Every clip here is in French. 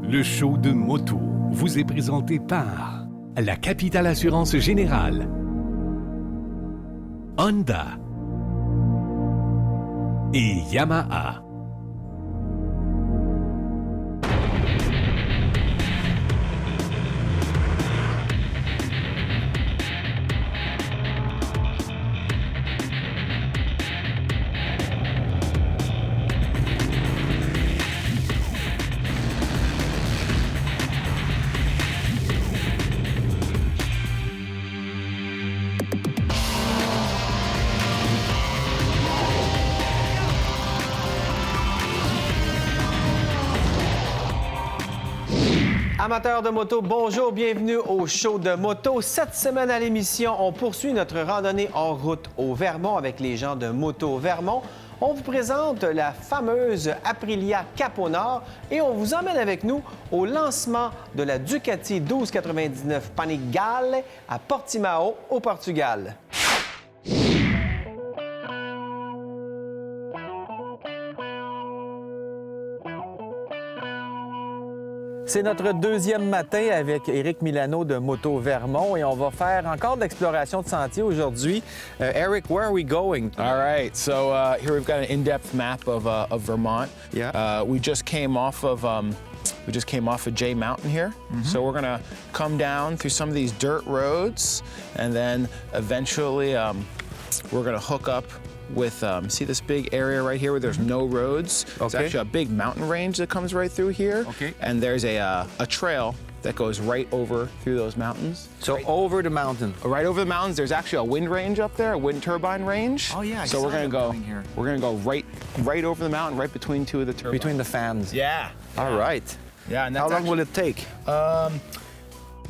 Le show de moto vous est présenté par la Capitale Assurance Générale, Honda et Yamaha. Amateurs de moto, bonjour, bienvenue au show de moto. Cette semaine à l'émission, on poursuit notre randonnée en route au Vermont avec les gens de Moto Vermont. On vous présente la fameuse Aprilia Cap-au-Nord et on vous emmène avec nous au lancement de la Ducati 1299 Panigale à Portimao, au Portugal. C'est notre deuxième matin avec Éric Milano de Moto Vermont et on va faire encore de l'exploration de sentiers aujourd'hui. Eric, where are we going? All right, so here we've got an in-depth map of Vermont. Yeah. We just came off of Jay Mountain here. So we're gonna come down through some of these dirt roads, and then eventually we're gonna hook up with, see this big area right here where there's no roads? It's Okay. actually a big mountain range that comes right through here. Okay. And there's a trail that goes right over through those mountains. So over the mountain. Right over the mountains, there's actually a wind range up there, a wind turbine range. Oh, yeah, I So saw we're gonna them go. coming here. We're gonna go right over the mountain, right between two of the turbines. Between the fans. Yeah. All right. Yeah, and How that's long will it take?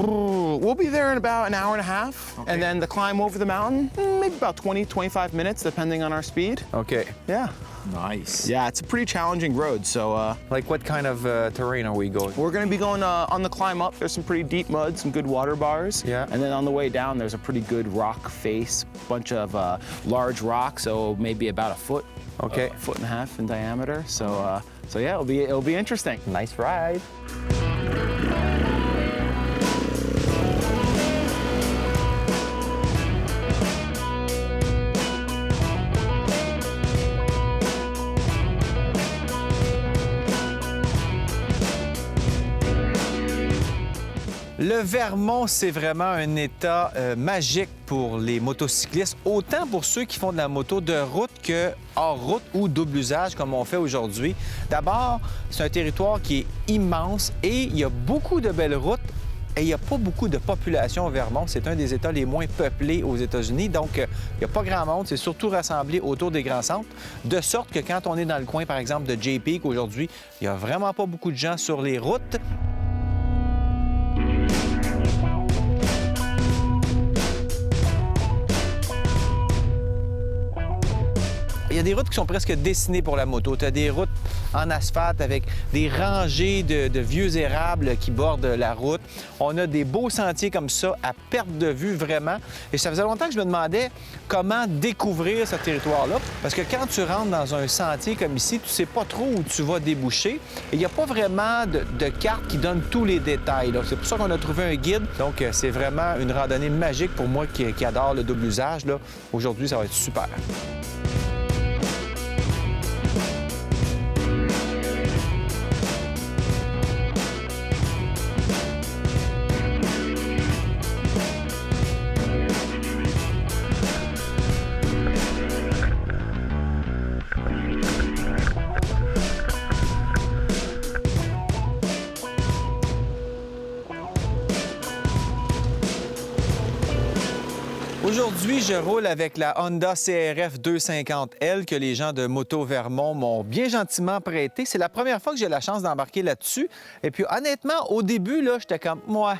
We'll be there in about an hour and a half, Okay. and then the climb over the mountain, maybe about 20, 25 minutes, depending on our speed. Okay. Yeah. Nice. Yeah, it's a pretty challenging road, so Like what kind of terrain are we going? we're gonna be going on the climb up. There's some pretty deep mud, some good water bars. Yeah. And then on the way down, there's a pretty good rock face, bunch of large rocks, so maybe about a foot. Okay. A foot and a half in diameter. So yeah, it'll be interesting. Nice ride. Le Vermont, c'est vraiment un état magique pour les motocyclistes, autant pour ceux qui font de la moto de route que hors route ou double usage comme on fait aujourd'hui. D'abord, c'est un territoire qui est immense et il y a beaucoup de belles routes. Et il n'y a pas beaucoup de population au Vermont. C'est un des États les moins peuplés aux États-Unis. Donc, il n'y a pas grand monde. C'est surtout rassemblé autour des grands centres. De sorte que quand on est dans le coin, par exemple, de Jay Peak aujourd'hui, il n'y a vraiment pas beaucoup de gens sur les routes. Il y a des routes qui sont presque dessinées pour la moto. Tu as des routes en asphalte avec des rangées de vieux érables qui bordent la route. On a des beaux sentiers comme ça à perte de vue vraiment. Et ça faisait longtemps que je me demandais comment découvrir ce territoire-là. Parce que quand tu rentres dans un sentier comme ici, tu ne sais pas trop où tu vas déboucher. Et il n'y a pas vraiment de carte qui donne tous les détails. C'est pour ça qu'on a trouvé un guide. Donc, c'est vraiment une randonnée magique pour moi qui adore le double usage. Aujourd'hui, ça va être super. Aujourd'hui, je roule avec la Honda CRF 250L que les gens de Moto Vermont m'ont bien gentiment prêté. C'est la première fois que j'ai la chance d'embarquer là-dessus. Et puis, honnêtement, au début, j'étais comme, moi,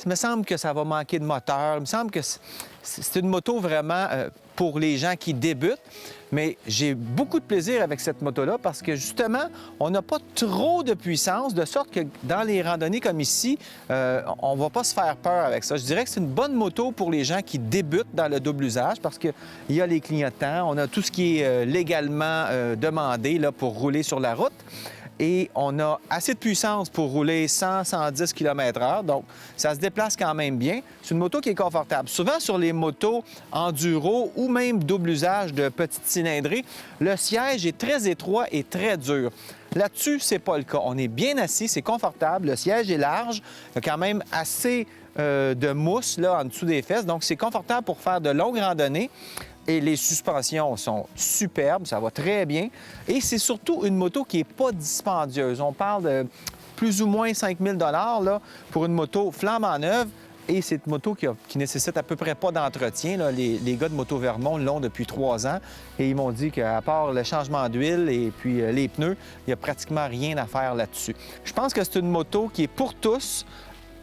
il me semble que ça va manquer de moteur. Il me semble que c'est une moto vraiment pour les gens qui débutent. Mais j'ai beaucoup de plaisir avec cette moto-là parce que, justement, on n'a pas trop de puissance, de sorte que dans les randonnées comme ici, on ne va pas se faire peur avec ça. Je dirais que c'est une bonne moto pour les gens qui débutent dans le double usage parce qu'il y a les clignotants, on a tout ce qui est légalement demandé là, pour rouler sur la route. et on a assez de puissance pour rouler 100-110 km/h. Donc, ça se déplace quand même bien. C'est une moto qui est confortable. Souvent, sur les motos enduro ou même double usage de petite cylindrée, le siège est très étroit et très dur. Là-dessus, c'est pas le cas. On est bien assis, c'est confortable, le siège est large, il y a quand même assez de mousse là, en dessous des fesses, donc c'est confortable pour faire de longues randonnées. Et les suspensions sont superbes, ça va très bien. Et c'est surtout une moto qui n'est pas dispendieuse. On parle de plus ou moins 5 000 là, pour une moto flambant neuve. Et c'est une moto qui nécessite à peu près pas d'entretien. Là. Les gars de Moto Vermont l'ont depuis 3 ans. Et ils m'ont dit qu'à part le changement d'huile et puis les pneus, il n'y a pratiquement rien à faire là-dessus. Je pense que c'est une moto qui est pour tous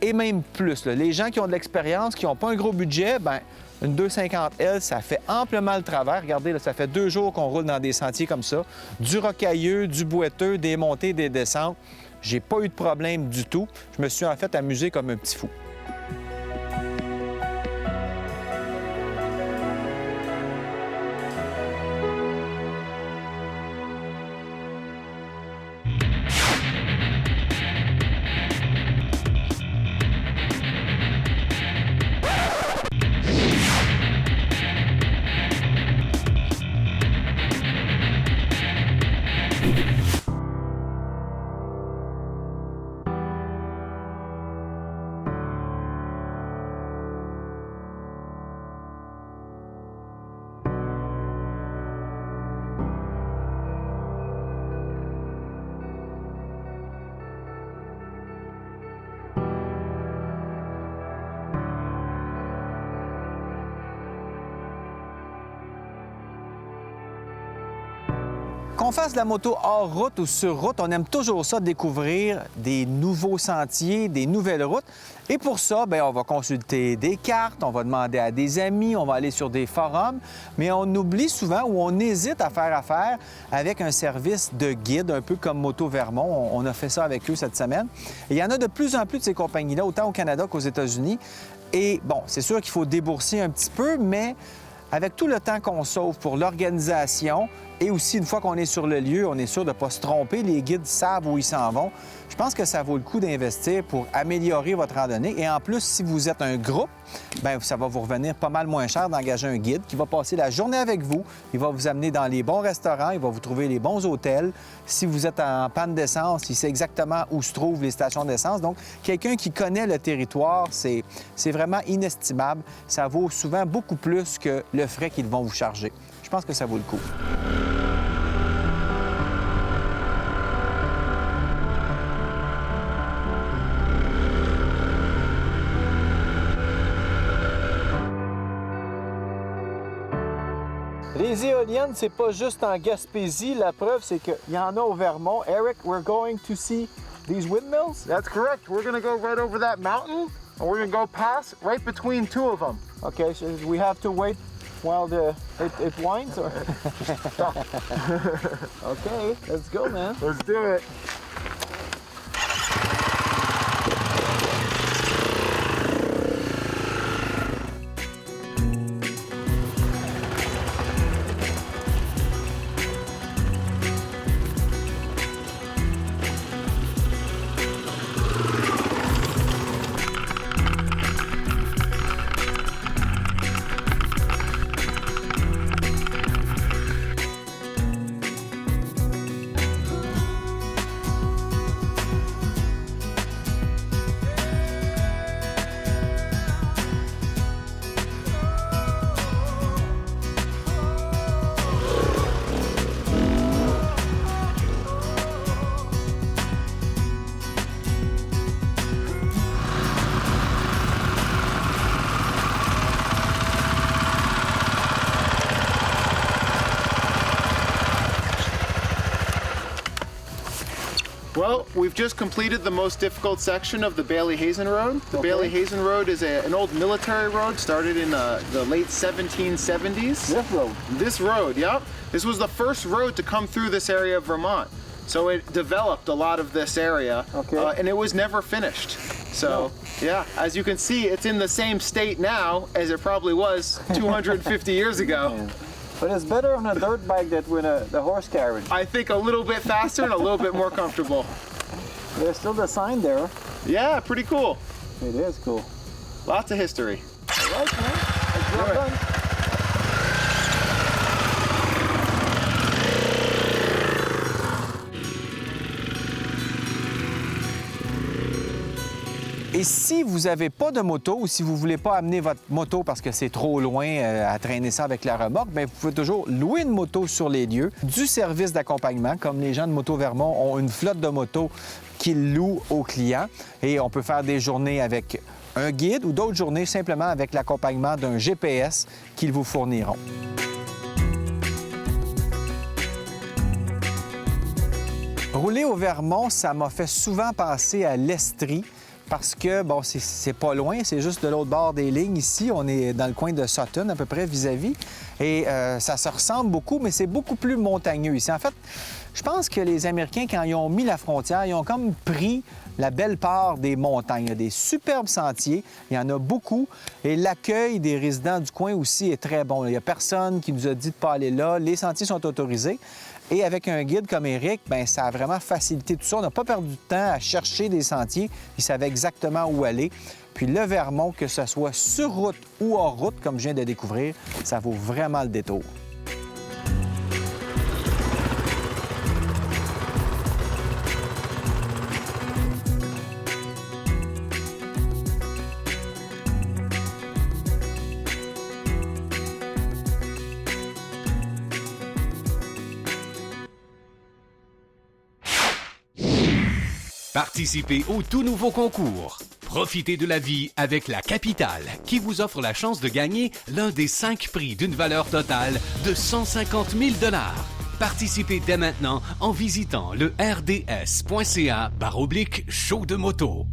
et même plus. Là. Les gens qui ont de l'expérience, qui n'ont pas un gros budget, bien, une 250L, ça fait amplement le travail. Regardez, là, ça fait 2 jours qu'on roule dans des sentiers comme ça. Du rocailleux, du boiteux, des montées, des descentes. J'ai pas eu de problème du tout. Je me suis en fait amusé comme un petit fou. Qu'on fasse de la moto hors route ou sur route, on aime toujours ça, découvrir des nouveaux sentiers, des nouvelles routes. Et pour ça, bien, on va consulter des cartes, on va demander à des amis, on va aller sur des forums, mais on oublie souvent ou on hésite à faire affaire avec un service de guide, un peu comme Moto Vermont. On a fait ça avec eux cette semaine. Et il y en a de plus en plus de ces compagnies-là, autant au Canada qu'aux États-Unis. Et bon, c'est sûr qu'il faut débourser un petit peu, mais avec tout le temps qu'on sauve pour l'organisation et aussi une fois qu'on est sur le lieu, on est sûr de ne pas se tromper. Les guides savent où ils s'en vont. Je pense que ça vaut le coup d'investir pour améliorer votre randonnée. Et en plus, si vous êtes un groupe, bien, ça va vous revenir pas mal moins cher d'engager un guide qui va passer la journée avec vous. Il va vous amener dans les bons restaurants, il va vous trouver les bons hôtels. Si vous êtes en panne d'essence, il sait exactement où se trouvent les stations d'essence. Donc, quelqu'un qui connaît le territoire, c'est vraiment inestimable. Ça vaut souvent beaucoup plus que le frais qu'ils vont vous charger. Je pense que ça vaut le coup. Les éoliennes, c'est pas juste en Gaspésie. La preuve, c'est qu'il y en a au Vermont. Eric, we're going to see these windmills? That's correct. We're gonna go right over that mountain, and we're gonna go past right between 2 of them. Okay, so we have to wait while it winds? Or... Okay, let's go, man. Let's do it. Well, we've just completed the most difficult section of the Bailey-Hazen Road. The Bailey-Hazen Road is an old military road started in the late 1770s. This road? This road, yep. This was the first road to come through this area of Vermont. So it developed a lot of this area, and it was never finished. So, yeah, as you can see, it's in the same state now as it probably was 250 years ago. But it's better on a dirt bike than with the horse carriage. I think a little bit faster and a little bit more comfortable. There's still the sign there. Yeah, pretty cool. It is cool. Lots of history. All right, man. That's well done. Et si vous n'avez pas de moto ou si vous ne voulez pas amener votre moto parce que c'est trop loin à traîner ça avec la remorque, bien, vous pouvez toujours louer une moto sur les lieux. Du service d'accompagnement, comme les gens de Moto Vermont ont une flotte de motos qu'ils louent aux clients. Et on peut faire des journées avec un guide ou d'autres journées simplement avec l'accompagnement d'un GPS qu'ils vous fourniront. Rouler au Vermont, ça m'a fait souvent penser à l'Estrie. Parce que, bon, c'est pas loin, c'est juste de l'autre bord des lignes ici. On est dans le coin de Sutton, à peu près, vis-à-vis. Et ça se ressemble beaucoup, mais c'est beaucoup plus montagneux ici. En fait, je pense que les Américains, quand ils ont mis la frontière, ils ont comme pris la belle part des montagnes. Il y a des superbes sentiers, il y en a beaucoup. Et l'accueil des résidents du coin aussi est très bon. Il n'y a personne qui nous a dit de ne pas aller là. Les sentiers sont autorisés. Et avec un guide comme Éric, bien, ça a vraiment facilité tout ça. On n'a pas perdu de temps à chercher des sentiers. Il savait exactement où aller. Puis le Vermont, que ce soit sur route ou hors route, comme je viens de découvrir, ça vaut vraiment le détour. Participez au tout nouveau concours. Profitez de la vie avec la Capitale, qui vous offre la chance de gagner l'un des 5 prix d'une valeur totale de 150 000 $. Participez dès maintenant en visitant le rds.ca/show de moto.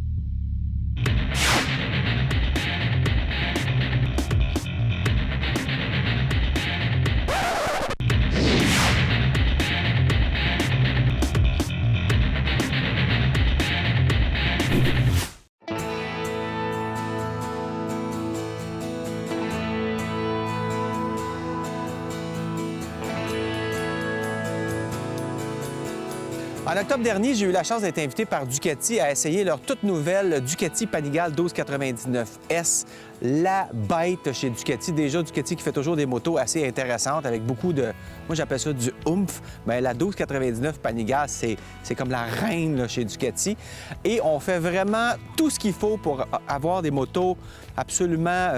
En octobre dernier, j'ai eu la chance d'être invité par Ducati à essayer leur toute nouvelle Ducati Panigale 1299S, la bête chez Ducati. Déjà, Ducati qui fait toujours des motos assez intéressantes avec beaucoup de, moi j'appelle ça du oomph. Bien, la 1299 Panigale, c'est comme la reine là, chez Ducati. Et on fait vraiment tout ce qu'il faut pour avoir des motos absolument,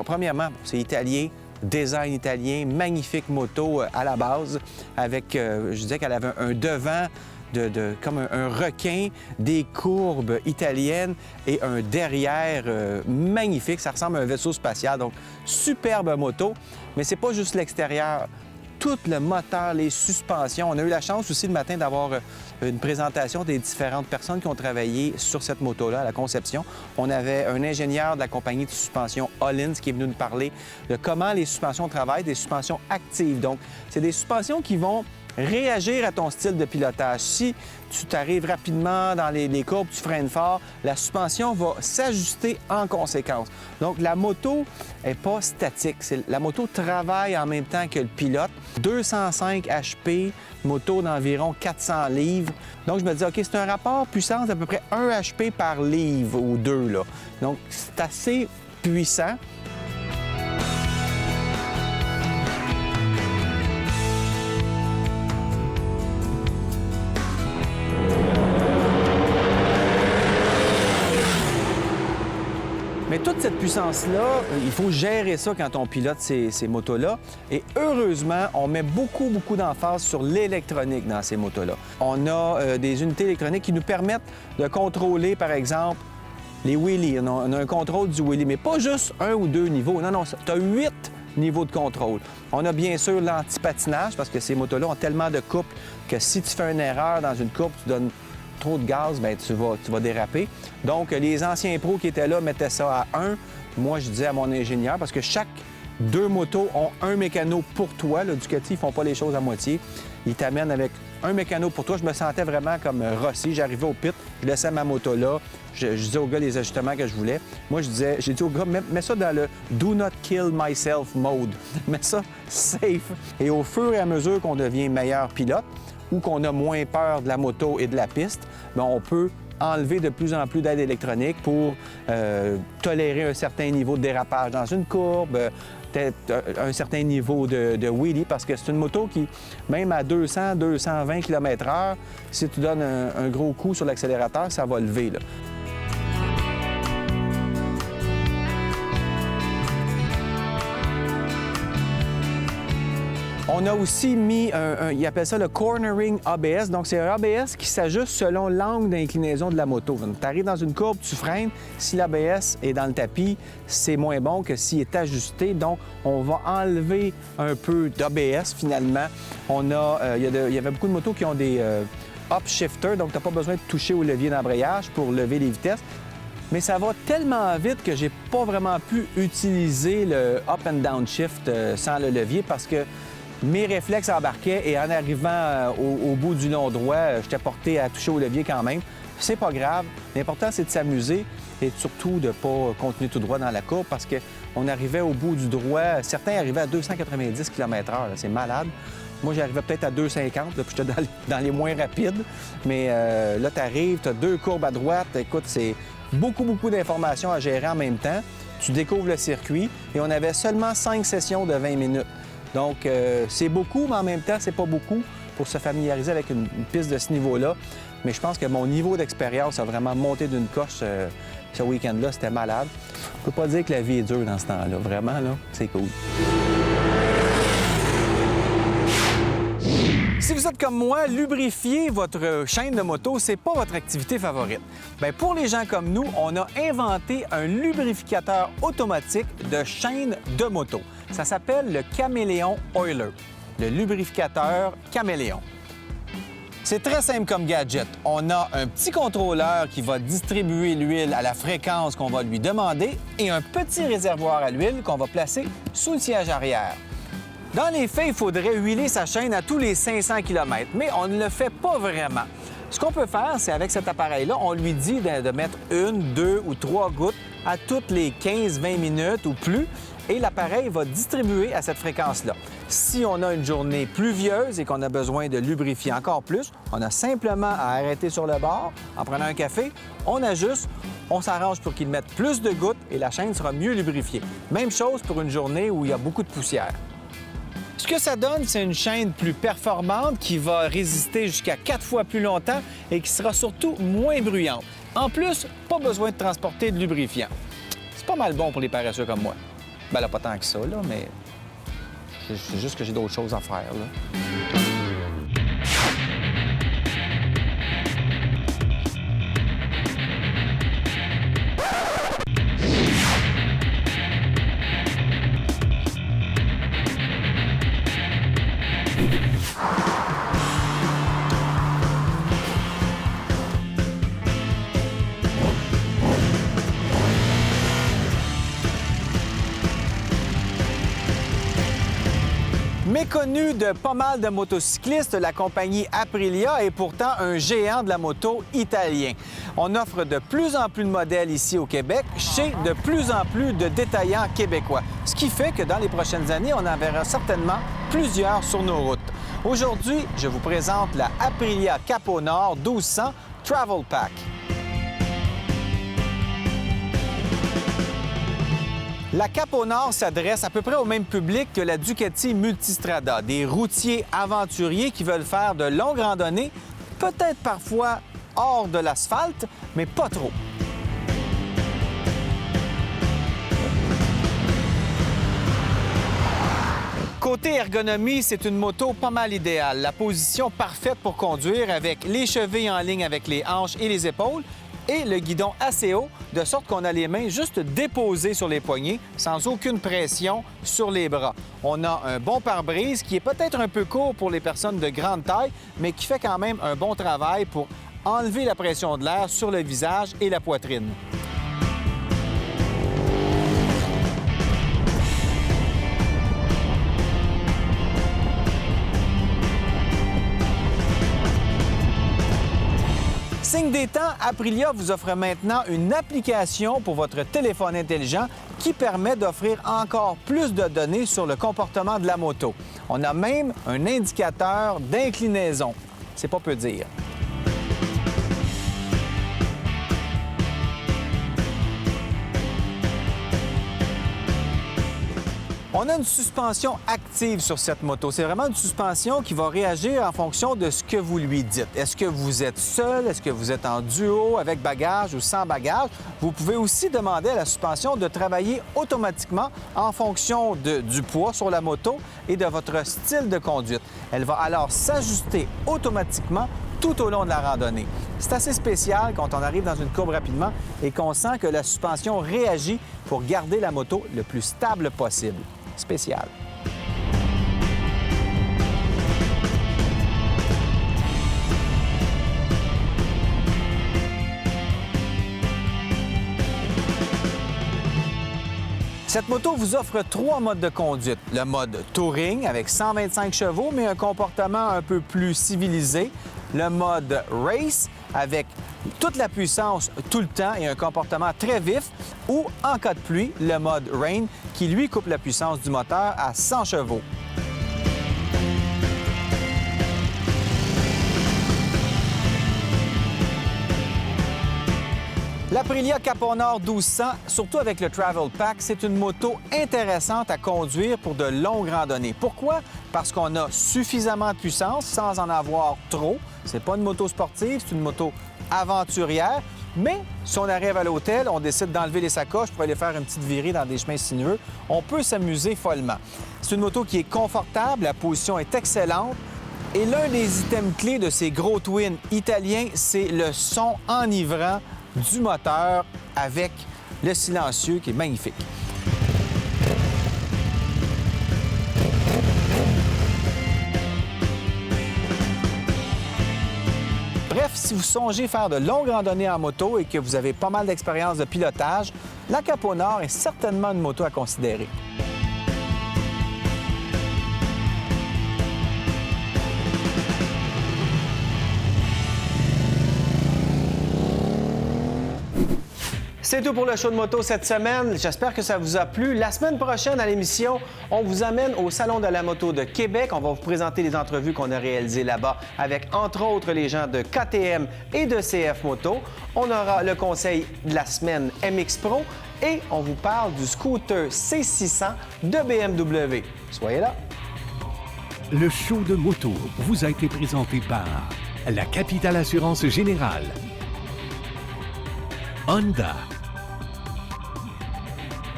premièrement, c'est italien. Design italien, magnifique moto à la base, avec, je disais qu'elle avait un devant comme un requin, des courbes italiennes et un derrière magnifique. Ça ressemble à un vaisseau spatial, donc superbe moto. Mais c'est pas juste l'extérieur. Tout le moteur, les suspensions. On a eu la chance aussi le matin d'avoir une présentation des différentes personnes qui ont travaillé sur cette moto-là, à la conception. On avait un ingénieur de la compagnie de suspension Hollins qui est venu nous parler de comment les suspensions travaillent, des suspensions actives. Donc, c'est des suspensions qui vont réagir à ton style de pilotage. Si tu t'arrives rapidement dans les courbes, tu freines fort, la suspension va s'ajuster en conséquence. Donc, la moto n'est pas statique. La moto travaille en même temps que le pilote. 205 HP, moto d'environ 400 livres. Donc, je me dis, OK, c'est un rapport puissance d'à peu près 1 HP par livre ou 2, là. Donc, c'est assez puissant. Mais toute cette puissance-là, il faut gérer ça quand on pilote ces motos-là. Et heureusement, on met beaucoup d'emphase sur l'électronique dans ces motos-là. On a des unités électroniques qui nous permettent de contrôler, par exemple, les wheelies. On a un contrôle du wheelie, mais pas juste 1 ou 2 niveaux. Non, tu as 8 niveaux de contrôle. On a bien sûr l'anti-patinage, parce que ces motos-là ont tellement de couples que si tu fais une erreur dans une coupe, tu donnes trop de gaz, bien, tu vas déraper. Donc, les anciens pros qui étaient là mettaient ça à 1. Moi, je disais à mon ingénieur, parce que chaque 2 motos ont un mécano pour toi. Là, Ducati, ils font pas les choses à moitié. Ils t'amènent avec un mécano pour toi. Je me sentais vraiment comme Rossi. J'arrivais au pit, je laissais ma moto là. Je disais au gars les ajustements que je voulais. Moi, j'ai dit au gars, mets ça dans le « Do not kill myself » mode. Mets ça safe. Et au fur et à mesure qu'on devient meilleur pilote ou qu'on a moins peur de la moto et de la piste, bien, on peut enlever de plus en plus d'aide électronique pour tolérer un certain niveau de dérapage dans une courbe, peut-être un certain niveau de wheelie, parce que c'est une moto qui, même à 200, 220 km/h, si tu donnes un gros coup sur l'accélérateur, ça va lever, là. On a aussi mis, ils appellent ça le cornering ABS. Donc, c'est un ABS qui s'ajuste selon l'angle d'inclinaison de la moto. Tu arrives dans une courbe, tu freines. Si l'ABS est dans le tapis, c'est moins bon que s'il est ajusté. Donc, on va enlever un peu d'ABS finalement. Il y avait beaucoup de motos qui ont des upshifters, donc tu n'as pas besoin de toucher au levier d'embrayage pour lever les vitesses. Mais ça va tellement vite que j'ai pas vraiment pu utiliser le up and down shift sans le levier parce que mes réflexes embarquaient et en arrivant au bout du long droit, j'étais porté à toucher au levier quand même. C'est pas grave. L'important, c'est de s'amuser et surtout de ne pas continuer tout droit dans la courbe parce qu'on arrivait au bout du droit. Certains arrivaient à 290 km/h. C'est malade. Moi, j'arrivais peut-être à 250, là, puis j'étais dans les moins rapides. Mais là, tu arrives, tu as 2 courbes à droite. Écoute, c'est beaucoup d'informations à gérer en même temps. Tu découvres le circuit et on avait seulement 5 sessions de 20 minutes. Donc, c'est beaucoup, mais en même temps, c'est pas beaucoup pour se familiariser avec une piste de ce niveau-là. Mais je pense que mon niveau d'expérience a vraiment monté d'une coche ce week-end-là. C'était malade. Je peux pas dire que la vie est dure dans ce temps-là. Vraiment, là, c'est cool. Si vous êtes comme moi, lubrifier votre chaîne de moto, c'est pas votre activité favorite. Bien, pour les gens comme nous, on a inventé un lubrificateur automatique de chaîne de moto. Ça s'appelle le Caméléon Oiler, le lubrificateur Caméléon. C'est très simple comme gadget. On a un petit contrôleur qui va distribuer l'huile à la fréquence qu'on va lui demander et un petit réservoir à l'huile qu'on va placer sous le siège arrière. Dans les faits, il faudrait huiler sa chaîne à tous les 500 km, mais on ne le fait pas vraiment. Ce qu'on peut faire, c'est avec cet appareil-là, on lui dit de mettre 1, 2 ou 3 gouttes à toutes les 15-20 minutes ou plus, et l'appareil va distribuer à cette fréquence-là. Si on a une journée pluvieuse et qu'on a besoin de lubrifier encore plus, on a simplement à arrêter sur le bord, en prenant un café, on ajuste, on s'arrange pour qu'il mette plus de gouttes et la chaîne sera mieux lubrifiée. Même chose pour une journée où il y a beaucoup de poussière. Ce que ça donne, c'est une chaîne plus performante qui va résister jusqu'à 4 fois plus longtemps et qui sera surtout moins bruyante. En plus, pas besoin de transporter de lubrifiant. C'est pas mal bon pour les paresseux comme moi. Ben là, pas tant que ça, là, mais c'est juste que j'ai d'autres choses à faire, là. Méconnu de pas mal de motocyclistes, la compagnie Aprilia est pourtant un géant de la moto italien. On offre de plus en plus de modèles ici au Québec chez de plus en plus de détaillants québécois. Ce qui fait que dans les prochaines années, on en verra certainement plusieurs sur nos routes. Aujourd'hui, je vous présente la Aprilia Capo Nord 1200 Travel Pack. La Capo Nord s'adresse à peu près au même public que la Ducati Multistrada, des routiers aventuriers qui veulent faire de longues randonnées, peut-être parfois hors de l'asphalte, mais pas trop. Côté ergonomie, c'est une moto pas mal idéale. La position parfaite pour conduire avec les chevilles en ligne avec les hanches et les épaules, et le guidon assez haut, de sorte qu'on a les mains juste déposées sur les poignets, sans aucune pression sur les bras. On a un bon pare-brise qui est peut-être un peu court pour les personnes de grande taille, mais qui fait quand même un bon travail pour enlever la pression de l'air sur le visage et la poitrine. Signe des temps, Aprilia vous offre maintenant une application pour votre téléphone intelligent qui permet d'offrir encore plus de données sur le comportement de la moto. On a même un indicateur d'inclinaison. C'est pas peu dire. On a une suspension active sur cette moto. C'est vraiment une suspension qui va réagir en fonction de ce que vous lui dites. Est-ce que vous êtes seul? Est-ce que vous êtes en duo, avec bagage ou sans bagage? Vous pouvez aussi demander à la suspension de travailler automatiquement en fonction du poids sur la moto et de votre style de conduite. Elle va alors s'ajuster automatiquement tout au long de la randonnée. C'est assez spécial quand on arrive dans une courbe rapidement et qu'on sent que la suspension réagit pour garder la moto le plus stable possible. Spécial. Cette moto vous offre 3 modes de conduite. Le mode Touring avec 125 chevaux, mais un comportement un peu plus civilisé. Le mode Race avec toute la puissance tout le temps et un comportement très vif. Ou, en cas de pluie, le mode Rain qui, lui, coupe la puissance du moteur à 100 chevaux. L'Aprilia Cap-Nord 1200, surtout avec le Travel Pack, c'est une moto intéressante à conduire pour de longues randonnées. Pourquoi? Parce qu'on a suffisamment de puissance sans en avoir trop. C'est pas une moto sportive, c'est une moto aventurière. Mais si on arrive à l'hôtel, on décide d'enlever les sacoches pour aller faire une petite virée dans des chemins sinueux, on peut s'amuser follement. C'est une moto qui est confortable, la position est excellente. Et l'un des items clés de ces gros twins italiens, c'est le son enivrant du moteur avec le silencieux qui est magnifique. Bref, si vous songez faire de longues randonnées en moto et que vous avez pas mal d'expérience de pilotage, la Cap-Nord est certainement une moto à considérer. C'est tout pour le show de moto cette semaine. J'espère que ça vous a plu. La semaine prochaine, à l'émission, on vous amène au Salon de la moto de Québec. On va vous présenter les entrevues qu'on a réalisées là-bas avec, entre autres, les gens de KTM et de CF Moto. On aura le conseil de la semaine MX Pro et on vous parle du scooter C600 de BMW. Soyez là. Le show de moto vous a été présenté par la Capitale Assurance Générale, Honda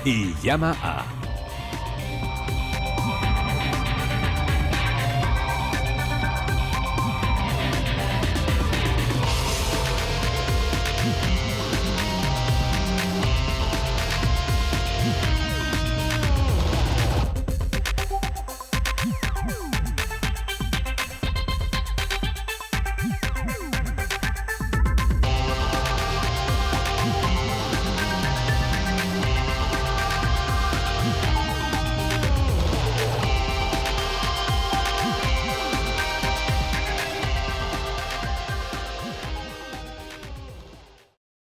et Yamaha.